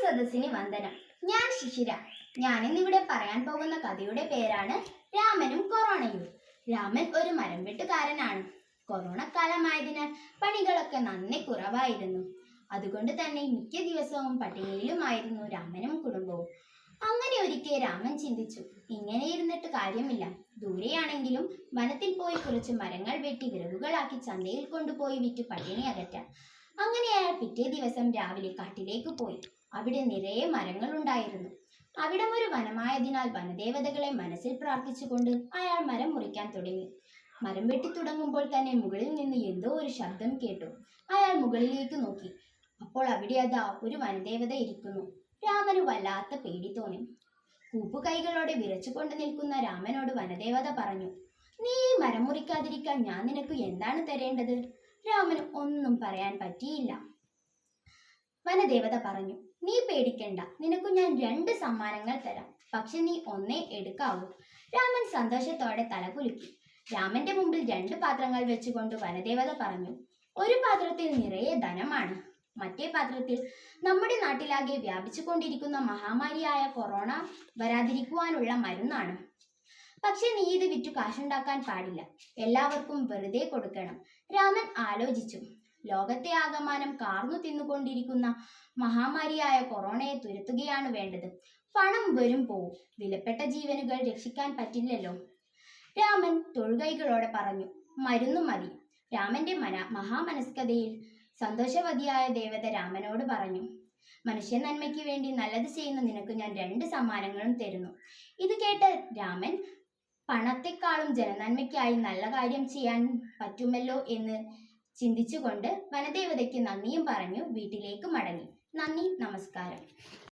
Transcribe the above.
സദസ്സിന് വന്ദനം. ഞാൻ ശിശിര. ഞാനിന്നിവിടെ പറയാൻ പോകുന്ന കഥയുടെ പേരാണ് രാമനും കൊറോണയും. രാമൻ ഒരു മരം വെട്ടുകാരനാണ്. കൊറോണ കാലമായതിനാൽ പണികളൊക്കെ നന്നേ കുറവായിരുന്നു. അതുകൊണ്ട് തന്നെ മിക്ക ദിവസവും പട്ടിണിയിലുമായിരുന്നു രാമനും കുടുംബവും. അങ്ങനെ ഒരിക്കൽ രാമൻ ചിന്തിച്ചു, ഇങ്ങനെ ഇരുന്നിട്ട് കാര്യമില്ല. ദൂരെയാണെങ്കിലും വനത്തിൽ പോയി കുറച്ച് മരങ്ങൾ വെട്ടി വിറകുകളാക്കി ചന്തയിൽ കൊണ്ടുപോയി വിറ്റ് പട്ടിണി അകറ്റാം. അങ്ങനെ അയാൾ പിറ്റേ ദിവസം രാവിലെ കാട്ടിലേക്ക് പോയി. അവിടെ നിറയെ മരങ്ങൾ ഉണ്ടായിരുന്നു. അവിടം ഒരു വനമായതിനാൽ വനദേവതകളെ മനസ്സിൽ പ്രാർത്ഥിച്ചുകൊണ്ട് അയാൾ മരം മുറിക്കാൻ തുടങ്ങി. മരം വെട്ടി തുടങ്ങുമ്പോൾ തന്നെ മുകളിൽ നിന്ന് എന്തോ ഒരു ശബ്ദം കേട്ടു. അയാൾ മുകളിലേക്ക് നോക്കി. അപ്പോൾ അവിടെ അതാ ഒരു വനദേവത ഇരിക്കുന്നു. രാമന് വല്ലാത്ത പേടി തോന്നി. കൂപ്പുകൈകളോടെ വിറച്ചുകൊണ്ട് നിൽക്കുന്ന രാമനോട് വനദേവത പറഞ്ഞു, നീ ഈ മരം മുറിക്കാതിരിക്കാൻ ഞാൻ നിനക്ക് എന്താണ് തരേണ്ടത്? രാമന് ഒന്നും പറയാൻ പറ്റിയില്ല. വനദേവത പറഞ്ഞു, നീ പേടിക്കണ്ട, നിനക്ക് ഞാൻ 2 സമ്മാനങ്ങൾ തരാം. പക്ഷെ നീ ഒന്നേ എടുക്കാവൂ. രാമൻ സന്തോഷത്തോടെ തലകുലുക്കി. രാമന്റെ മുമ്പിൽ 2 പാത്രങ്ങൾ വെച്ചുകൊണ്ട് വനദേവത പറഞ്ഞു, ഒരു പാത്രത്തിൽ നിറയെ ധനമാണ്, മറ്റേ പാത്രത്തിൽ നമ്മുടെ നാട്ടിലാകെ വ്യാപിച്ചു കൊണ്ടിരിക്കുന്ന മഹാമാരിയായ കൊറോണ വരാതിരിക്കുവാനുള്ള മരുന്നാണ്. പക്ഷെ നീ ഇത് വിറ്റു കാശുണ്ടാക്കാൻ പാടില്ല, എല്ലാവർക്കും വെറുതെ കൊടുക്കണം. രാമൻ ആലോചിച്ചു. ലോകത്തെ ആകമാനം കാർന്നു തിന്നുകൊണ്ടിരിക്കുന്ന മഹാമാരിയായ കൊറോണയെ തുരത്തുകയാണ് വേണ്ടത്. പണം വരും പോവും, വിലപ്പെട്ട ജീവനുകൾ രക്ഷിക്കാൻ പറ്റില്ലല്ലോ. രാമൻ തൊഴുകൈകളോടെ പറഞ്ഞു, മരുന്നു മതി. രാമന്റെ മഹാമനസ്കതയിൽ സന്തോഷവതിയായ ദേവത രാമനോട് പറഞ്ഞു, മനുഷ്യ നന്മയ്ക്ക് വേണ്ടി നല്ലത് ചെയ്യുന്ന നിനക്ക് ഞാൻ 2 സമ്മാനങ്ങളും തരുന്നു. ഇത് കേട്ട രാമൻ പണത്തെക്കാളും ജനനന്മയ്ക്കായി നല്ല കാര്യം ചെയ്യാൻ പറ്റുമല്ലോ എന്ന് ചിന്തിച്ചുകൊണ്ട് വനദേവതയ്ക്ക് നന്ദിയും പറഞ്ഞു വീട്ടിലേക്ക് മടങ്ങി. നന്ദി, നമസ്കാരം.